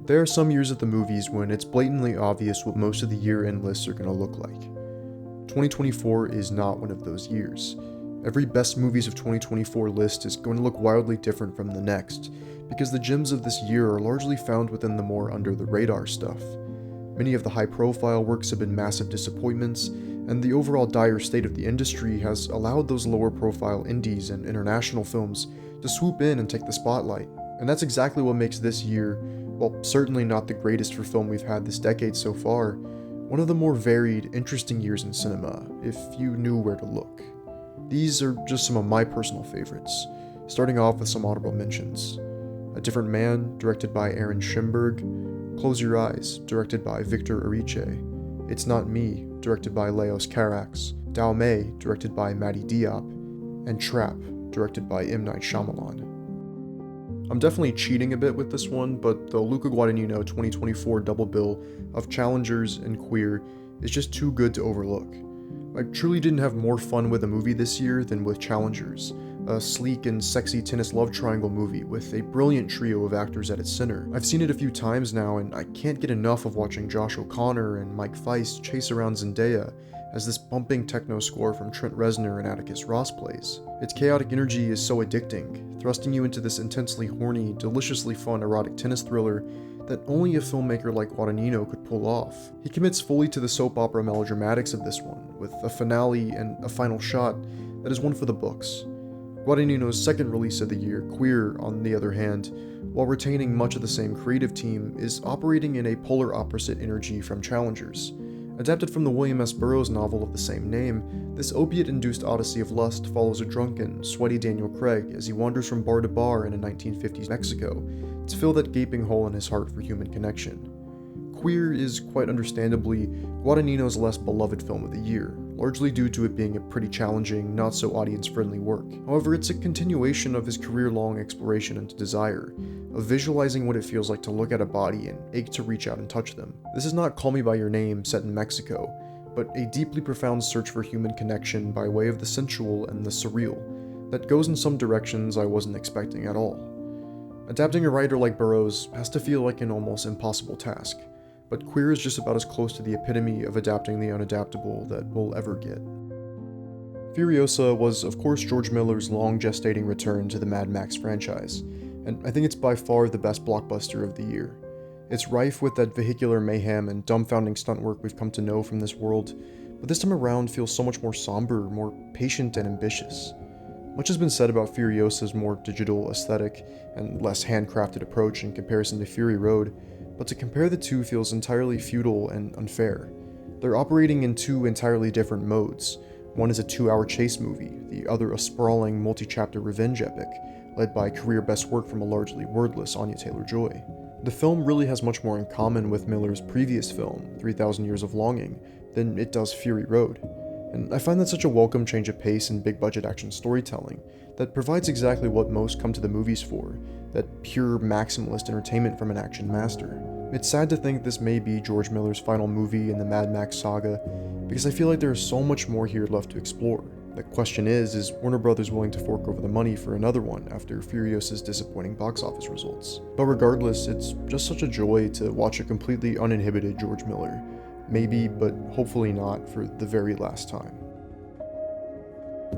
There are some years at the movies when it's blatantly obvious what most of the year-end lists are going to look like. 2024 is not one of those years. Every best movies of 2024 list is going to look wildly different from the next, because the gems of this year are largely found within the more under-the-radar stuff. Many of the high-profile works have been massive disappointments, and the overall dire state of the industry has allowed those lower-profile indies and international films to swoop in and take the spotlight. And that's exactly what makes this year, while certainly not the greatest for film we've had this decade so far, one of the more varied, interesting years in cinema, if you knew where to look. These are just some of my personal favorites, starting off with some honorable mentions. A Different Man, directed by Aaron Schimberg; Close Your Eyes, directed by Victor Erice; It's Not Me, directed by Leos Carax; Dao Mei, directed by Matty Diop; and Trap, directed by M. Night Shyamalan. I'm definitely cheating a bit with this one, but the Luca Guadagnino 2024 double bill of Challengers and Queer is just too good to overlook. I truly didn't have more fun with a movie this year than with Challengers, a sleek and sexy tennis love triangle movie with a brilliant trio of actors at its center. I've seen it a few times now, and I can't get enough of watching Josh O'Connor and Mike Feist chase around Zendaya as this bumping techno score from Trent Reznor and Atticus Ross plays. Its chaotic energy is so addicting, thrusting you into this intensely horny, deliciously fun erotic tennis thriller that only a filmmaker like Guadagnino could pull off. He commits fully to the soap opera melodramatics of this one, with a finale and a final shot that is one for the books. Guadagnino's second release of the year, Queer, on the other hand, while retaining much of the same creative team, is operating in a polar opposite energy from Challengers. Adapted from the William S. Burroughs novel of the same name, this opiate-induced odyssey of lust follows a drunken, sweaty Daniel Craig as he wanders from bar to bar in a 1950s Mexico to fill that gaping hole in his heart for human connection. Queer is, quite understandably, Guadagnino's less beloved film of the year, largely due to it being a pretty challenging, not-so-audience-friendly work. However, it's a continuation of his career-long exploration into desire, of visualizing what it feels like to look at a body and ache to reach out and touch them. This is not Call Me By Your Name set in Mexico, but a deeply profound search for human connection by way of the sensual and the surreal, that goes in some directions I wasn't expecting at all. Adapting a writer like Burroughs has to feel like an almost impossible task, but Queer is just about as close to the epitome of adapting the unadaptable that we'll ever get. Furiosa was, of course, George Miller's long-gestating return to the Mad Max franchise, and I think it's by far the best blockbuster of the year. It's rife with that vehicular mayhem and dumbfounding stunt work we've come to know from this world, but this time around feels so much more somber, more patient and ambitious. Much has been said about Furiosa's more digital aesthetic and less handcrafted approach in comparison to Fury Road, but to compare the two feels entirely futile and unfair. They're operating in two entirely different modes. One is a 2-hour chase movie, the other a sprawling, multi-chapter revenge epic, led by career best work from a largely wordless Anya Taylor-Joy. The film really has much more in common with Miller's previous film, 3,000 Years of Longing, than it does Fury Road. And I find that such a welcome change of pace in big-budget action storytelling that provides exactly what most come to the movies for, that pure maximalist entertainment from an action master. It's sad to think this may be George Miller's final movie in the Mad Max saga, because I feel like there is so much more here left to explore. The question is Warner Brothers willing to fork over the money for another one after Furiosa's disappointing box office results? But regardless, it's just such a joy to watch a completely uninhibited George Miller. Maybe, but hopefully not, for the very last time.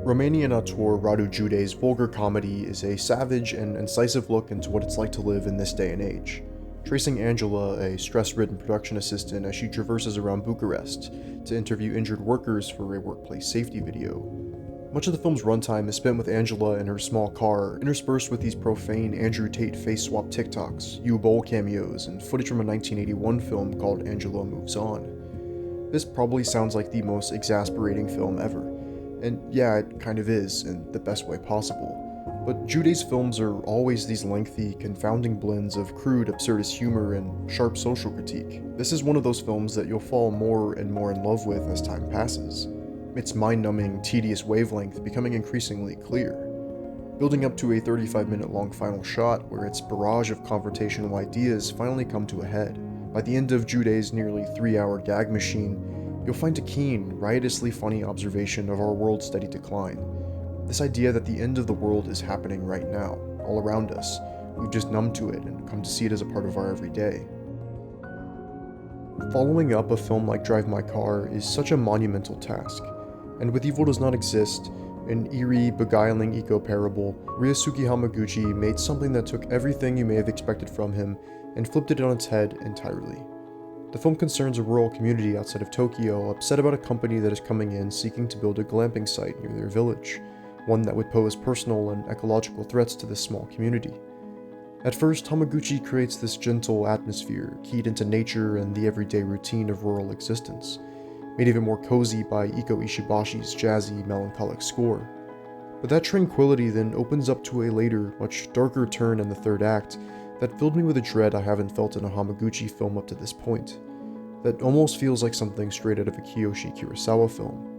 Romanian auteur Radu Jude's vulgar comedy is a savage and incisive look into what it's like to live in this day and age, tracing Angela, a stress-ridden production assistant, as she traverses around Bucharest to interview injured workers for a workplace safety video. Much of the film's runtime is spent with Angela in her small car, interspersed with these profane Andrew Tate face-swap TikToks, U-Bowl cameos, and footage from a 1981 film called Angela Moves On. This probably sounds like the most exasperating film ever, and yeah, it kind of is, in the best way possible. But Jude's films are always these lengthy, confounding blends of crude, absurdist humor and sharp social critique. This is one of those films that you'll fall more and more in love with as time passes. Its mind-numbing, tedious wavelength becoming increasingly clear, building up to a 35-minute long final shot where its barrage of confrontational ideas finally come to a head. By the end of Jude's nearly 3-hour gag machine, you'll find a keen, riotously funny observation of our world's steady decline. This idea that the end of the world is happening right now, all around us, we've just numbed to it and come to see it as a part of our everyday. Following up a film like Drive My Car is such a monumental task, and with Evil Does Not Exist, an eerie, beguiling eco-parable, Ryosuke Hamaguchi made something that took everything you may have expected from him and flipped it on its head entirely. The film concerns a rural community outside of Tokyo upset about a company that is coming in seeking to build a glamping site near their village, one that would pose personal and ecological threats to this small community. At first, Hamaguchi creates this gentle atmosphere, keyed into nature and the everyday routine of rural existence, made even more cozy by Iko Ishibashi's jazzy, melancholic score. But that tranquility then opens up to a later, much darker turn in the third act that filled me with a dread I haven't felt in a Hamaguchi film up to this point, that almost feels like something straight out of a Kiyoshi Kurosawa film.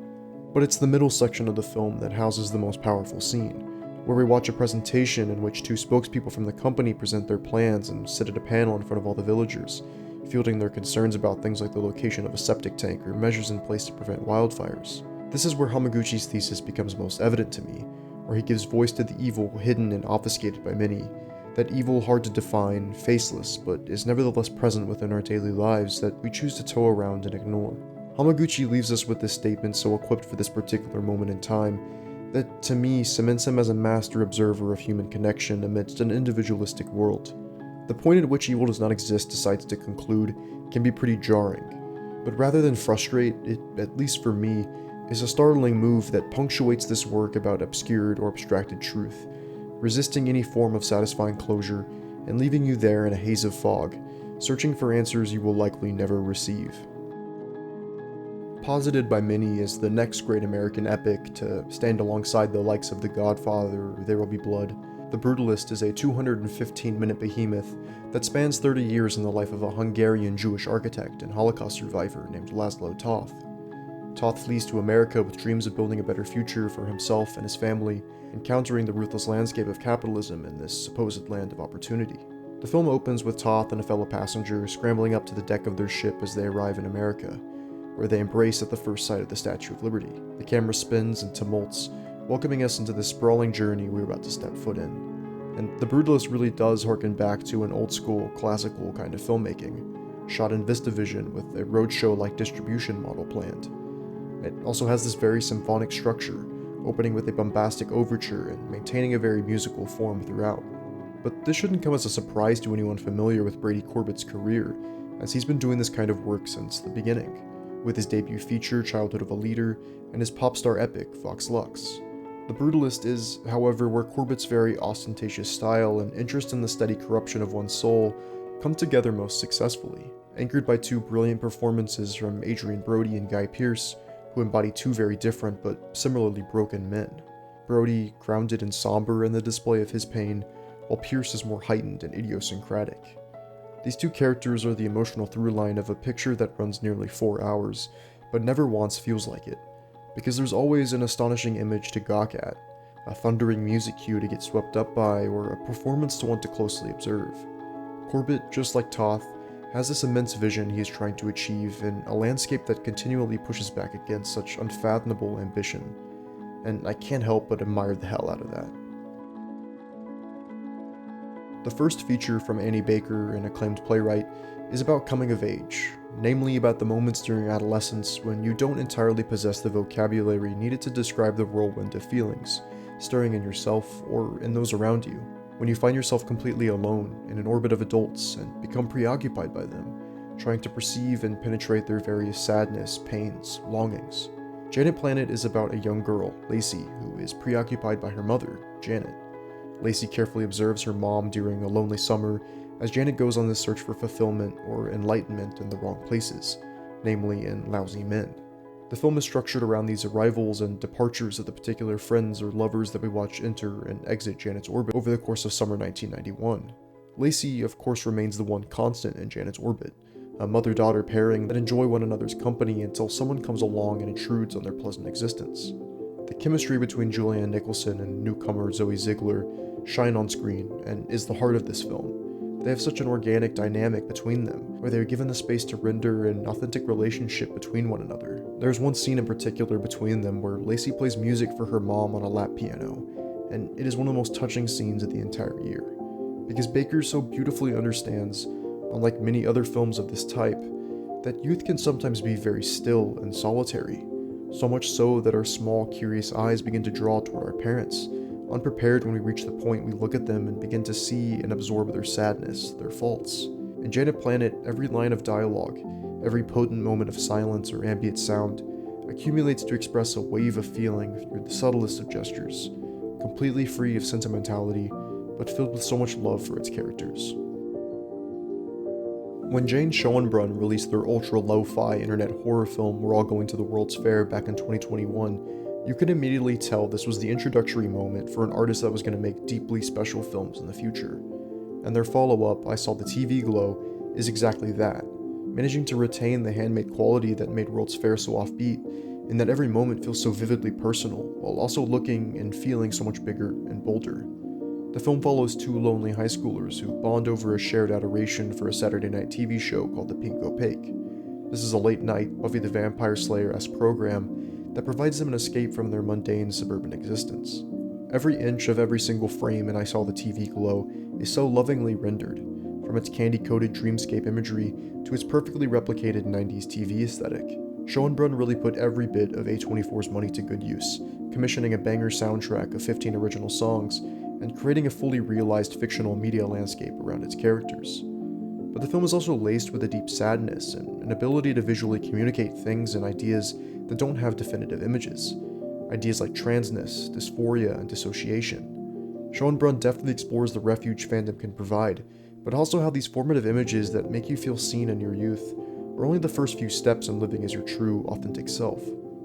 But it's the middle section of the film that houses the most powerful scene, where we watch a presentation in which two spokespeople from the company present their plans and sit at a panel in front of all the villagers, fielding their concerns about things like the location of a septic tank or measures in place to prevent wildfires. This is where Hamaguchi's thesis becomes most evident to me, where he gives voice to the evil hidden and obfuscated by many, that evil hard to define, faceless, but is nevertheless present within our daily lives that we choose to tow around and ignore. Hamaguchi leaves us with this statement so equipped for this particular moment in time that, to me, cements him as a master observer of human connection amidst an individualistic world. The point at which Evil Does Not Exist decides to conclude can be pretty jarring, but rather than frustrate, it, at least for me, is a startling move that punctuates this work about obscured or abstracted truth, resisting any form of satisfying closure and leaving you there in a haze of fog, searching for answers you will likely never receive. Posited by many as the next great American epic to stand alongside the likes of The Godfather or There Will Be Blood, The Brutalist is a 215-minute behemoth that spans 30 years in the life of a Hungarian Jewish architect and Holocaust survivor named Laszlo Toth. Toth flees to America with dreams of building a better future for himself and his family, encountering the ruthless landscape of capitalism in this supposed land of opportunity. The film opens with Toth and a fellow passenger scrambling up to the deck of their ship as they arrive in America, where they embrace at the first sight of the Statue of Liberty. The camera spins and tumults, welcoming us into the sprawling journey we're about to step foot in. And The Brutalist really does harken back to an old-school, classical kind of filmmaking, shot in VistaVision with a roadshow-like distribution model planned. It also has this very symphonic structure, opening with a bombastic overture and maintaining a very musical form throughout. But this shouldn't come as a surprise to anyone familiar with Brady Corbett's career, as he's been doing this kind of work since the beginning, with his debut feature Childhood of a Leader and his pop star epic Vox Lux. The Brutalist is, however, where Corbett's very ostentatious style and interest in the steady corruption of one's soul come together most successfully, anchored by two brilliant performances from Adrien Brody and Guy Pearce, who embody two very different but similarly broken men. Brody, grounded and somber in the display of his pain, while Pearce is more heightened and idiosyncratic. These two characters are the emotional through line of a picture that runs nearly 4 hours, but never once feels like it, because there's always an astonishing image to gawk at, a thundering music cue to get swept up by, or a performance to want to closely observe. Corbett, just like Toth, has this immense vision he is trying to achieve in a landscape that continually pushes back against such unfathomable ambition, and I can't help but admire the hell out of that. The first feature from Annie Baker, an acclaimed playwright, is about coming of age, namely about the moments during adolescence when you don't entirely possess the vocabulary needed to describe the whirlwind of feelings, stirring in yourself or in those around you, when you find yourself completely alone in an orbit of adults and become preoccupied by them, trying to perceive and penetrate their various sadness, pains, longings. Janet Planet is about a young girl, Lacey, who is preoccupied by her mother, Janet. Lacey carefully observes her mom during a lonely summer as Janet goes on this search for fulfillment or enlightenment in the wrong places, namely in lousy men. The film is structured around these arrivals and departures of the particular friends or lovers that we watch enter and exit Janet's orbit over the course of summer 1991. Lacey, of course, remains the one constant in Janet's orbit, a mother-daughter pairing that enjoy one another's company until someone comes along and intrudes on their pleasant existence. The chemistry between Julianne Nicholson and newcomer Zoe Ziegler shine on screen and is the heart of this film. They have such an organic dynamic between them, where they are given the space to render an authentic relationship between one another. There's one scene in particular between them where Lacey plays music for her mom on a lap piano, and it is one of the most touching scenes of the entire year. because Baker so beautifully understands, unlike many other films of this type, that youth can sometimes be very still and solitary, so much so that our small, curious eyes begin to draw toward our parents, unprepared when we reach the point we look at them and begin to see and absorb their sadness, their faults. In Janet Planet, every line of dialogue, every potent moment of silence or ambient sound, accumulates to express a wave of feeling through the subtlest of gestures, completely free of sentimentality, but filled with so much love for its characters. When Jane Schoenbrunn released their ultra lo-fi internet horror film We're All Going to the World's Fair back in 2021, you could immediately tell this was the introductory moment for an artist that was going to make deeply special films in the future. And their follow-up, I Saw the TV Glow, is exactly that, managing to retain the handmade quality that made World's Fair so offbeat, in that every moment feels so vividly personal, while also looking and feeling so much bigger and bolder. The film follows two lonely high schoolers who bond over a shared adoration for a Saturday night TV show called The Pink Opaque. This is a late-night Buffy the Vampire Slayer-esque program that provides them an escape from their mundane suburban existence. Every inch of every single frame in I Saw the TV Glow is so lovingly rendered, from its candy-coated dreamscape imagery to its perfectly replicated 90s TV aesthetic. Schoenbrunn really put every bit of A24's money to good use, commissioning a banger soundtrack of 15 original songs and creating a fully realized fictional media landscape around its characters. But the film is also laced with a deep sadness and an ability to visually communicate things and ideas that don't have definitive images. Ideas like transness, dysphoria, and dissociation. Schoenbrunn definitely explores the refuge fandom can provide, but also how these formative images that make you feel seen in your youth are only the first few steps in living as your true, authentic self.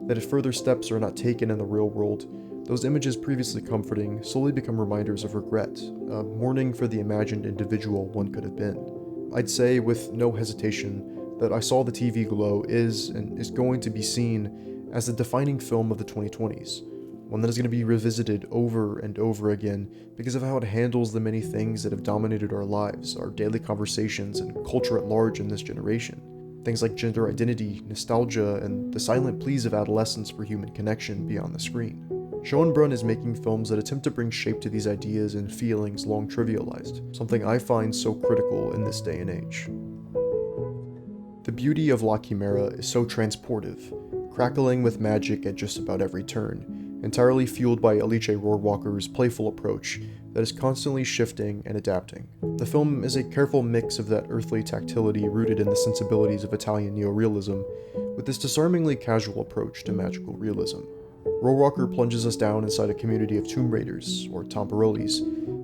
That if further steps are not taken in the real world, those images previously comforting slowly become reminders of regret, a mourning for the imagined individual one could have been. I'd say with no hesitation that I Saw the TV Glow is and is going to be seen as the defining film of the 2020s, one that is going to be revisited over and over again because of how it handles the many things that have dominated our lives, our daily conversations, and culture at large in this generation. Things like gender identity, nostalgia, and the silent pleas of adolescence for human connection beyond the screen. Schoenbrunn is making films that attempt to bring shape to these ideas and feelings long trivialized, something I find so critical in this day and age. The beauty of La Chimera is so transportive, crackling with magic at just about every turn, entirely fueled by Alice Rohrwacher's playful approach that is constantly shifting and adapting. The film is a careful mix of that earthly tactility rooted in the sensibilities of Italian neorealism, with this disarmingly casual approach to magical realism. Rohrwacher plunges us down inside a community of Tomb Raiders, or Tomperolis,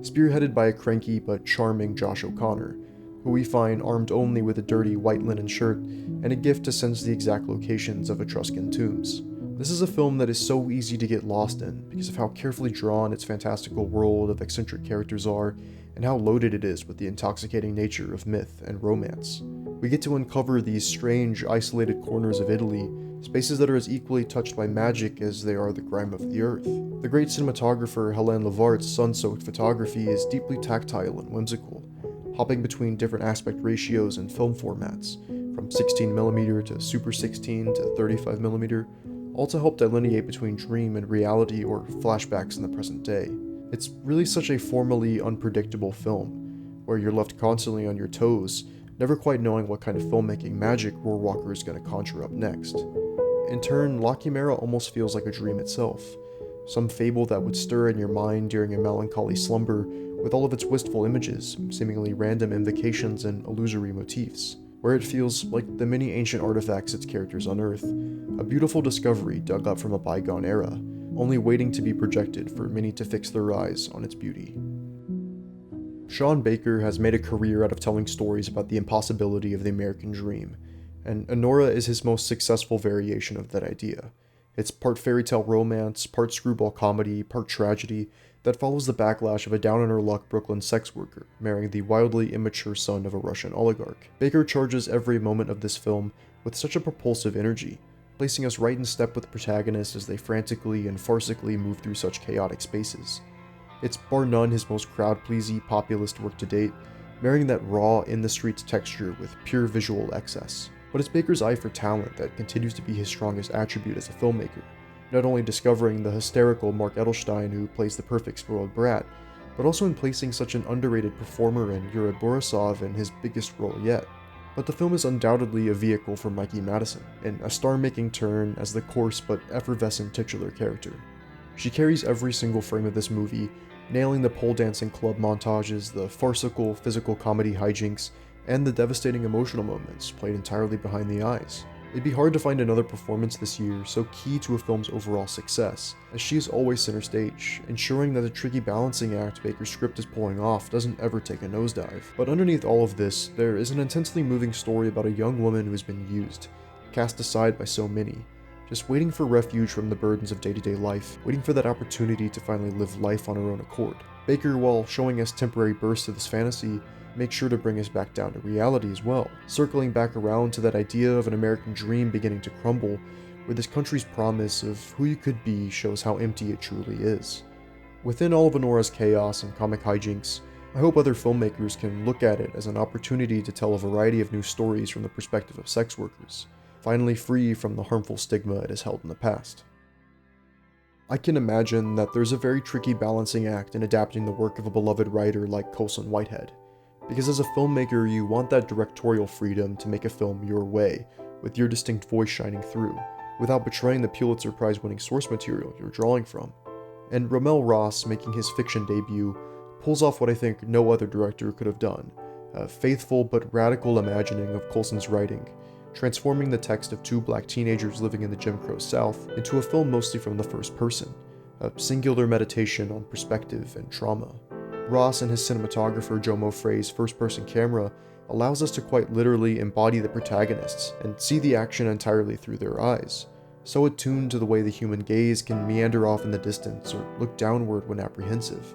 spearheaded by a cranky but charming Josh O'Connor, who we find armed only with a dirty white linen shirt and a gift to sense the exact locations of Etruscan tombs. This is a film that is so easy to get lost in because of how carefully drawn its fantastical world of eccentric characters are and how loaded it is with the intoxicating nature of myth and romance. We get to uncover these strange, isolated corners of Italy, spaces that are as equally touched by magic as they are the grime of the earth. The great cinematographer Hélène Levart's sun-soaked photography is deeply tactile and whimsical, hopping between different aspect ratios and film formats, from 16mm to Super 16 to 35mm, all to help delineate between dream and reality or flashbacks in the present day. It's really such a formally unpredictable film, where you're left constantly on your toes, never quite knowing what kind of filmmaking magic Rohrwacher is going to conjure up next. In turn, La Chimera almost feels like a dream itself, some fable that would stir in your mind during a melancholy slumber with all of its wistful images, seemingly random invocations and illusory motifs, where it feels like the many ancient artifacts its characters unearth, a beautiful discovery dug up from a bygone era, only waiting to be projected for many to fix their eyes on its beauty. Sean Baker has made a career out of telling stories about the impossibility of the American dream, and Anora is his most successful variation of that idea. It's part fairy tale romance, part screwball comedy, part tragedy, that follows the backlash of a down-on-her-luck Brooklyn sex worker marrying the wildly immature son of a Russian oligarch. Baker charges every moment of this film with such a propulsive energy, placing us right in step with the protagonists as they frantically and farcically move through such chaotic spaces. It's bar none his most crowd-pleasing populist work to date, marrying that raw, in-the-streets texture with pure visual excess. But it's Baker's eye for talent that continues to be his strongest attribute as a filmmaker, not only discovering the hysterical Mark Edelstein who plays the perfect spoiled brat, but also in placing such an underrated performer in Yuri Borisov in his biggest role yet. But the film is undoubtedly a vehicle for Mikey Madison, and a star-making turn as the coarse but effervescent titular character. She carries every single frame of this movie, nailing the pole dancing club montages, the farcical physical comedy hijinks, and the devastating emotional moments played entirely behind the eyes. It'd be hard to find another performance this year so key to a film's overall success, as she is always center stage, ensuring that the tricky balancing act Baker's script is pulling off doesn't ever take a nosedive. But underneath all of this, there is an intensely moving story about a young woman who has been used, cast aside by so many, just waiting for refuge from the burdens of day-to-day life, waiting for that opportunity to finally live life on her own accord. Baker, while showing us temporary bursts of this fantasy, makes sure to bring us back down to reality as well, circling back around to that idea of an American dream beginning to crumble, where this country's promise of who you could be shows how empty it truly is. Within all of Onora's chaos and comic hijinks, I hope other filmmakers can look at it as an opportunity to tell a variety of new stories from the perspective of sex workers, finally free from the harmful stigma it has held in the past. I can imagine that there's a very tricky balancing act in adapting the work of a beloved writer like Colson Whitehead, because as a filmmaker you want that directorial freedom to make a film your way, with your distinct voice shining through, without betraying the Pulitzer Prize winning source material you're drawing from. And Ramel Ross, making his fiction debut, pulls off what I think no other director could have done, a faithful but radical imagining of Colson's writing, transforming the text of two black teenagers living in the Jim Crow South into a film mostly from the first person, a singular meditation on perspective and trauma. Ross and his cinematographer Jomo Frey's first-person camera allows us to quite literally embody the protagonists and see the action entirely through their eyes, so attuned to the way the human gaze can meander off in the distance or look downward when apprehensive.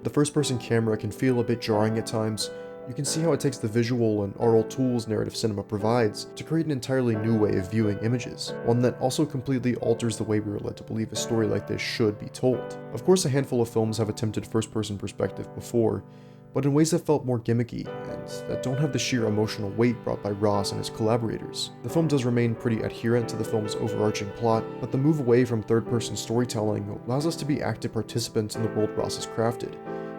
The first-person camera can feel a bit jarring at times. You can see how it takes the visual and aural tools narrative cinema provides to create an entirely new way of viewing images, one that also completely alters the way we are led to believe a story like this should be told. Of course, a handful of films have attempted first-person perspective before, but in ways that felt more gimmicky, and that don't have the sheer emotional weight brought by Ross and his collaborators. The film does remain pretty adherent to the film's overarching plot, but the move away from third-person storytelling allows us to be active participants in the world Ross has crafted,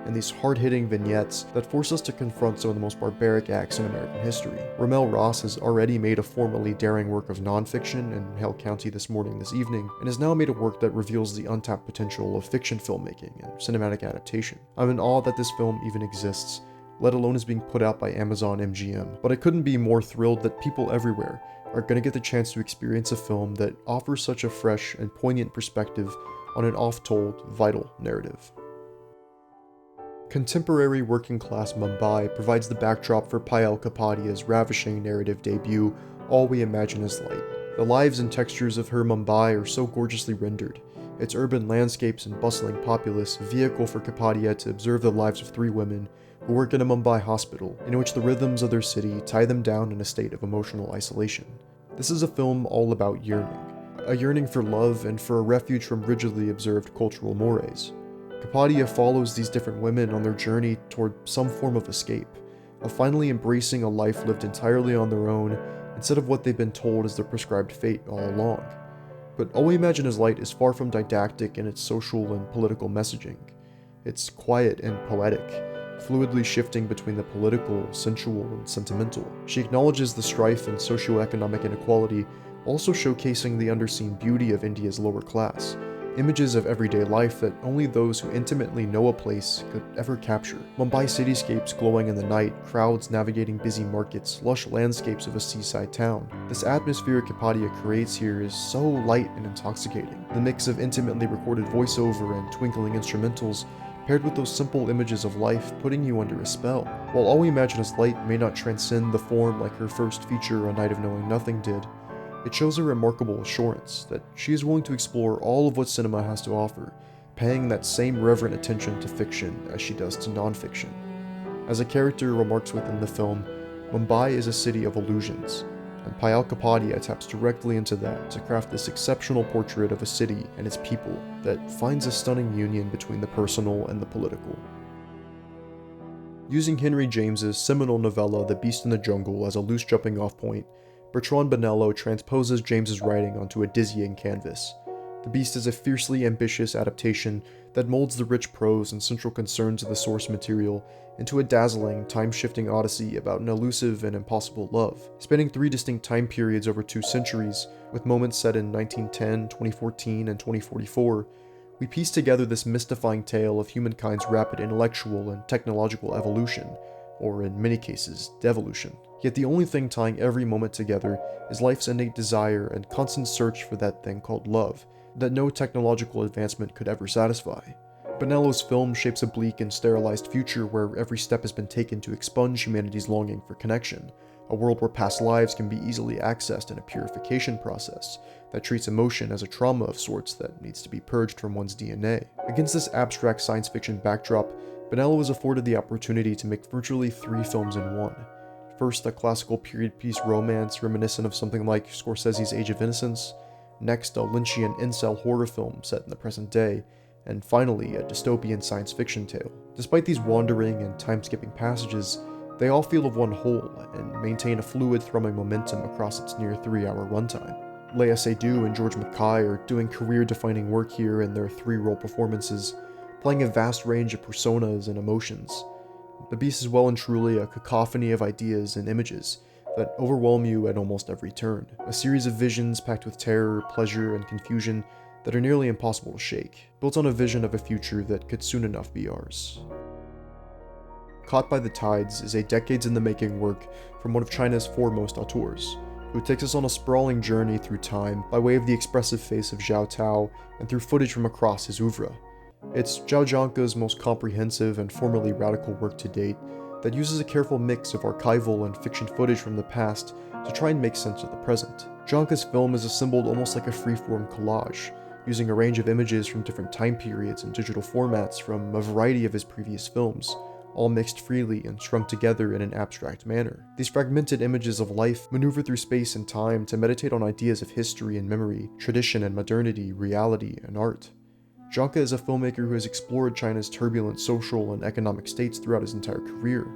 and these hard-hitting vignettes that force us to confront some of the most barbaric acts in American history. Ramel Ross has already made a formerly daring work of nonfiction in Hale County this evening, and has now made a work that reveals the untapped potential of fiction filmmaking and cinematic adaptation. I'm in awe that this film even exists, let alone is being put out by Amazon MGM, but I couldn't be more thrilled that people everywhere are going to get the chance to experience a film that offers such a fresh and poignant perspective on an oft-told, vital narrative. Contemporary working-class Mumbai provides the backdrop for Payal Kapadia's ravishing narrative debut, All We Imagine Is Light. The lives and textures of her Mumbai are so gorgeously rendered, its urban landscapes and bustling populace a vehicle for Kapadia to observe the lives of three women who work in a Mumbai hospital, in which the rhythms of their city tie them down in a state of emotional isolation. This is a film all about yearning, a yearning for love and for a refuge from rigidly observed cultural mores. Kapadia follows these different women on their journey toward some form of escape, of finally embracing a life lived entirely on their own instead of what they've been told is their prescribed fate all along. But All We Imagine Is Light is far from didactic in its social and political messaging. It's quiet and poetic, fluidly shifting between the political, sensual, and sentimental. She acknowledges the strife and socioeconomic inequality, also showcasing the underseen beauty of India's lower class, images of everyday life that only those who intimately know a place could ever capture. Mumbai cityscapes glowing in the night, crowds navigating busy markets, lush landscapes of a seaside town. This atmosphere Kapadia creates here is so light and intoxicating. The mix of intimately recorded voiceover and twinkling instrumentals paired with those simple images of life putting you under a spell. While All We Imagine Is Light may not transcend the form like her first feature A Night of Knowing Nothing did, it shows a remarkable assurance that she is willing to explore all of what cinema has to offer, paying that same reverent attention to fiction as she does to nonfiction. As a character remarks within the film, Mumbai is a city of illusions, and Payal Kapadia taps directly into that to craft this exceptional portrait of a city and its people that finds a stunning union between the personal and the political. Using Henry James's seminal novella The Beast in the Jungle as a loose jumping-off point, Bertrand Bonello transposes James's writing onto a dizzying canvas, The Beast is a fiercely ambitious adaptation that molds the rich prose and central concerns of the source material into a dazzling, time-shifting odyssey about an elusive and impossible love. Spanning 3 distinct time periods over 2 centuries, with moments set in 1910, 2014, and 2044, we piece together this mystifying tale of humankind's rapid intellectual and technological evolution, or in many cases, devolution. Yet the only thing tying every moment together is life's innate desire and constant search for that thing called love, that no technological advancement could ever satisfy. Bonello's film shapes a bleak and sterilized future where every step has been taken to expunge humanity's longing for connection, a world where past lives can be easily accessed in a purification process that treats emotion as a trauma of sorts that needs to be purged from one's DNA. Against this abstract science fiction backdrop, Bonello was afforded the opportunity to make virtually 3 films in one. First, a classical period piece romance reminiscent of something like Scorsese's Age of Innocence, next a Lynchian incel horror film set in the present day, and finally a dystopian science fiction tale. Despite these wandering and time-skipping passages, they all feel of one whole and maintain a fluid, thrumming momentum across its near 3-hour runtime. Léa Seydoux and George Mackay are doing career-defining work here in their 3-role performances, playing a vast range of personas and emotions. The Beast is well and truly a cacophony of ideas and images that overwhelm you at almost every turn, a series of visions packed with terror, pleasure, and confusion that are nearly impossible to shake, built on a vision of a future that could soon enough be ours. Caught by the Tides is a decades-in-the-making work from one of China's foremost auteurs, who takes us on a sprawling journey through time by way of the expressive face of Zhao Tao and through footage from across his oeuvre. It's Zhao Zhangke's most comprehensive and formally radical work to date that uses a careful mix of archival and fiction footage from the past to try and make sense of the present. Zhangke's film is assembled almost like a free-form collage, using a range of images from different time periods and digital formats from a variety of his previous films, all mixed freely and strung together in an abstract manner. These fragmented images of life maneuver through space and time to meditate on ideas of history and memory, tradition and modernity, reality and art. Zhangke is a filmmaker who has explored China's turbulent social and economic states throughout his entire career,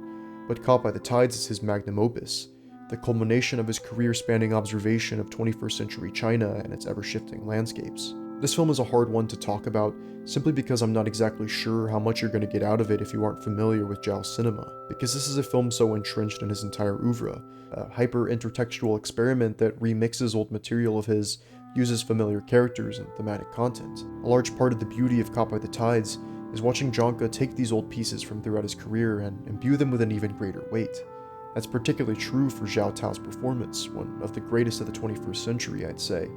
but Caught by the Tides is his magnum opus, the culmination of his career-spanning observation of 21st century China and its ever-shifting landscapes. This film is a hard one to talk about, simply because I'm not exactly sure how much you're going to get out of it if you aren't familiar with Zhao's cinema, because this is a film so entrenched in his entire oeuvre, a hyper-intertextual experiment that remixes old material of his, uses familiar characters and thematic content. A large part of the beauty of Caught by the Tides is watching Zhangke take these old pieces from throughout his career and imbue them with an even greater weight. That's particularly true for Zhao Tao's performance, one of the greatest of the 21st century, I'd say,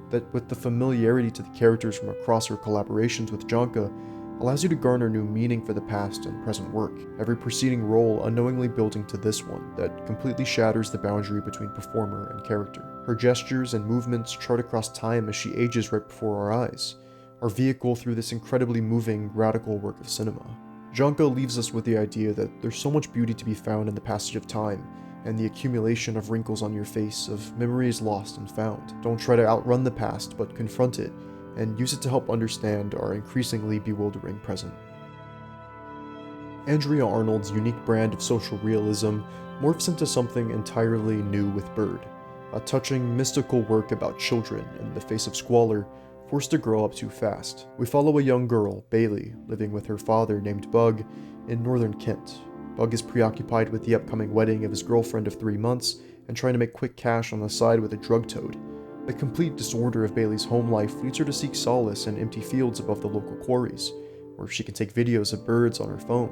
that with the familiarity to the characters from across her collaborations with Zhangke allows you to garner new meaning for the past and present work, every preceding role unknowingly building to this one that completely shatters the boundary between performer and character. Her gestures and movements chart across time as she ages right before our eyes, our vehicle through this incredibly moving, radical work of cinema. Zhangke leaves us with the idea that there's so much beauty to be found in the passage of time, and the accumulation of wrinkles on your face, of memories lost and found. Don't try to outrun the past, but confront it, and use it to help understand our increasingly bewildering present. Andrea Arnold's unique brand of social realism morphs into something entirely new with Bird, a touching, mystical work about children in the face of squalor, forced to grow up too fast. We follow a young girl, Bailey, living with her father named Bug in northern Kent. Bug is preoccupied with the upcoming wedding of his girlfriend of 3 months and trying to make quick cash on the side with a drug toad. The complete disorder of Bailey's home life leads her to seek solace in empty fields above the local quarries, where she can take videos of birds on her phone.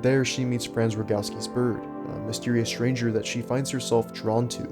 There she meets Franz Rogowski's Bird, a mysterious stranger that she finds herself drawn to.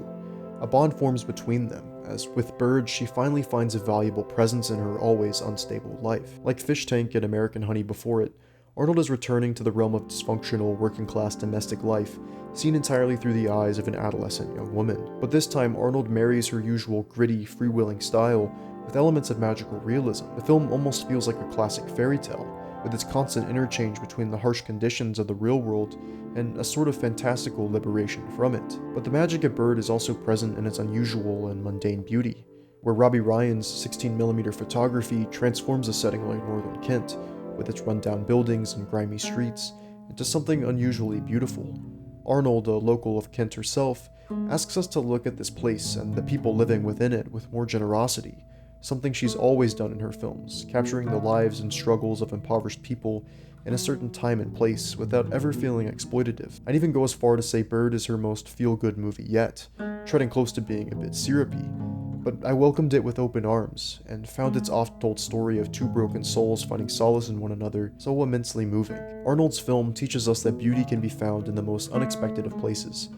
A bond forms between them, as with Bird she finally finds a valuable presence in her always unstable life. Like Fish Tank and American Honey before it, Arnold is returning to the realm of dysfunctional, working-class domestic life, seen entirely through the eyes of an adolescent young woman. But this time, Arnold marries her usual gritty, freewheeling style with elements of magical realism. The film almost feels like a classic fairy tale, with its constant interchange between the harsh conditions of the real world and a sort of fantastical liberation from it. But the magic of Bird is also present in its unusual and mundane beauty, where Robbie Ryan's 16mm photography transforms a setting like northern Kent, with its rundown buildings and grimy streets, into something unusually beautiful. Arnold, a local of Kent herself, asks us to look at this place and the people living within it with more generosity, something she's always done in her films, capturing the lives and struggles of impoverished people in a certain time and place without ever feeling exploitative. I'd even go as far to say Bird is her most feel-good movie yet, treading close to being a bit syrupy. But I welcomed it with open arms, and found its oft-told story of two broken souls finding solace in one another so immensely moving. Arnold's film teaches us that beauty can be found in the most unexpected of places,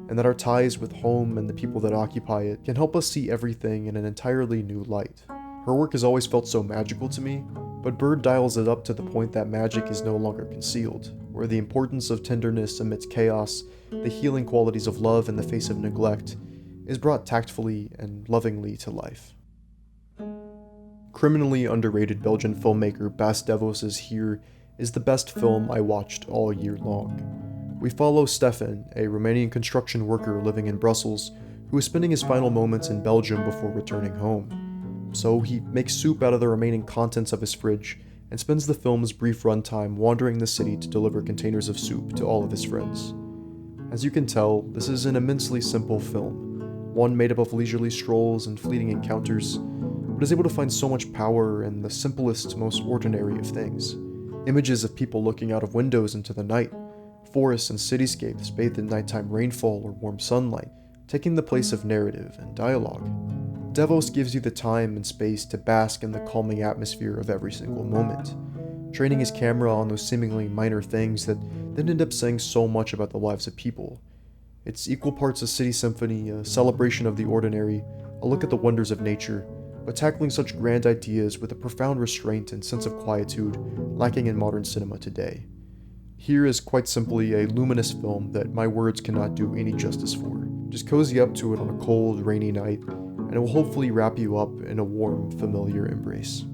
and that our ties with home and the people that occupy it can help us see everything in an entirely new light. Her work has always felt so magical to me, but Bird dials it up to the point that magic is no longer concealed, where the importance of tenderness amidst chaos, the healing qualities of love in the face of neglect, is brought tactfully and lovingly to life. Criminally underrated Belgian filmmaker Bas Devos' Here is the best film I watched all year long. We follow Stefan, a Romanian construction worker living in Brussels, who is spending his final moments in Belgium before returning home. So he makes soup out of the remaining contents of his fridge and spends the film's brief runtime wandering the city to deliver containers of soup to all of his friends. As you can tell, this is an immensely simple film, one made up of leisurely strolls and fleeting encounters, but is able to find so much power in the simplest, most ordinary of things. Images of people looking out of windows into the night, forests and cityscapes bathed in nighttime rainfall or warm sunlight, taking the place of narrative and dialogue. Devos gives you the time and space to bask in the calming atmosphere of every single moment, training his camera on those seemingly minor things that then end up saying so much about the lives of people. It's equal parts a city symphony, a celebration of the ordinary, a look at the wonders of nature, but tackling such grand ideas with a profound restraint and sense of quietude lacking in modern cinema today. Here is quite simply a luminous film that my words cannot do any justice for. Just cozy up to it on a cold, rainy night, and it will hopefully wrap you up in a warm, familiar embrace.